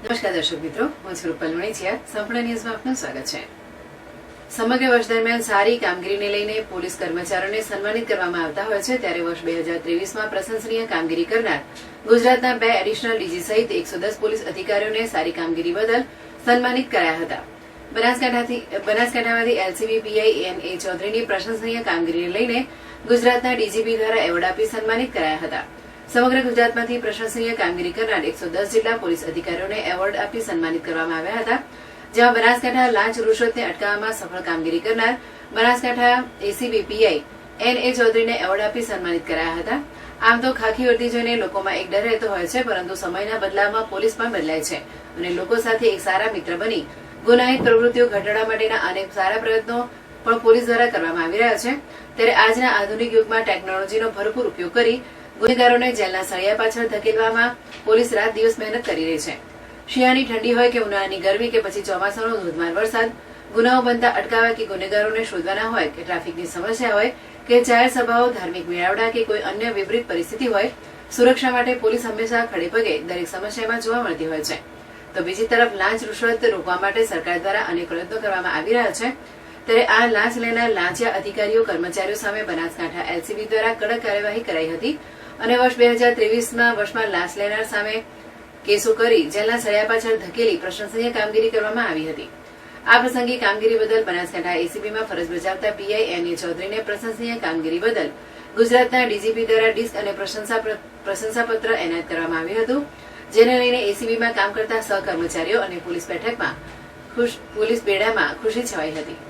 નમસ્કાર દર્શક મિત્રો, હું છું રૂપલ વણિચિયા. સંપૂર્ણ ન્યૂઝમાં આપનું સ્વાગત છે. સમગ્ર વર્ષ દરમિયાન સારી કામગીરીને લઈને પોલીસ કર્મચારીઓને સન્માનિત કરવામાં આવતા હોય છે, ત્યારે વર્ષ 2023માં પ્રશંસનીય કામગીરી કરનાર ગુજરાતના 2 એડિશનલ ડીજી સહિત 110 પોલીસ અધિકારીઓને સારી કામગીરી બદલ સન્માનિત કરાયા હતા. બનાસકાંઠામાંથી એલસીબી પીઆઈ એન.એ. ચૌધરીની પ્રશંસનીય કામગીરીને લઈને ગુજરાતના ડીજીપી દ્વારા એવોર્ડ આપી સન્માનિત કરાયા હતા. સમગ્ર ગુજરાતમાંથી પ્રશંસનીય કામગીરી કરનાર 110 જેટલા પોલીસ અધિકારીઓને એવોર્ડ આપી સન્માનિત કરવામાં આવ્યા હતા, જેમાં બનાસકાંઠા લાંચ રૂશ્વતને અટકાવવામાં સફળ કામગીરી કરનાર બનાસકાંઠા એસીબી પીઆઈ એન.એ. ચૌધરીને એવોર્ડ આપી સન્માનિત કરાયા હતા. આમ તો ખાખી વર્દી જોઈને લોકોમાં એક ડર રહેતો હોય છે, પરંતુ સમયના બદલાવમાં પોલીસ પણ બદલાય છે અને લોકો સાથે એક સારા મિત્ર બની ગુનાહિત પ્રવૃત્તિઓ ઘટાડવા માટેના અનેક સારા પ્રયત્નો પણ પોલીસ દ્વારા કરવામાં આવી રહ્યા છે. ત્યારે આજના આધુનિક યુગમાં ટેકનોલોજીનો ભરપૂર ઉપયોગ કરી ગુનેગારોને જેલના સળિયા પાછળ ધકેલવામાં પોલીસ રાત દિવસ મહેનત કરી રહી છે. શિયાળાની ઠંડી હોય કે ઉનાળાની ગરમી કે પછી ચોમાસાનો ધોધમાર વરસાદ, ગુનાઓ બનતા અટકાવવા કે ગુનેગારોને શોધવાના હોય કે ટ્રાફિકની સમસ્યા હોય કે જાહેર સભાઓ, ધાર્મિક મેળાવડા કે કોઈ અન્ય વિપરીત પરિસ્થિતિ હોય, સુરક્ષા માટે પોલીસ હંમેશા ખડેપગે દરેક સમસ્યામાં જોવા મળતી હોય છે. તો બીજી તરફ લાંચ રૂશ્વત રોકવા માટે સરકાર દ્વારા અનેક પ્રયત્નો કરવામાં આવી રહ્યા છે. ત્યારે આ લાંચ લેનાર લાંચિયા અધિકારીઓ કર્મચારીઓ સામે બનાસકાંઠા એલસીબી દ્વારા કડક કાર્યવાહી કરાઈ હતી અને વર્ષ 2023માં લાંચ લેનાર સામે કેસો કરી જેલના સળિયા પાછળ ધકેલી પ્રશંસનીય કામગીરી કરવામાં આવી હતી. આ પ્રસંગે કામગીરી બદલ બનાસકાંઠા એસીબીમાં ફરજ બજાવતા પીઆઈ એન.એ. ચૌધરીને પ્રશંસનીય કામગીરી બદલ ગુજરાતના ડીજીપી દ્વારા ડિસ્ક અને પ્રશંસાપત્ર એનાયત કરવામાં આવ્યું હતું, જેને લઈને એસીબીમાં કામ કરતા સહકર્મચારીઓ અને પોલીસ બેડામાં ખુશી છવાઈ હતી.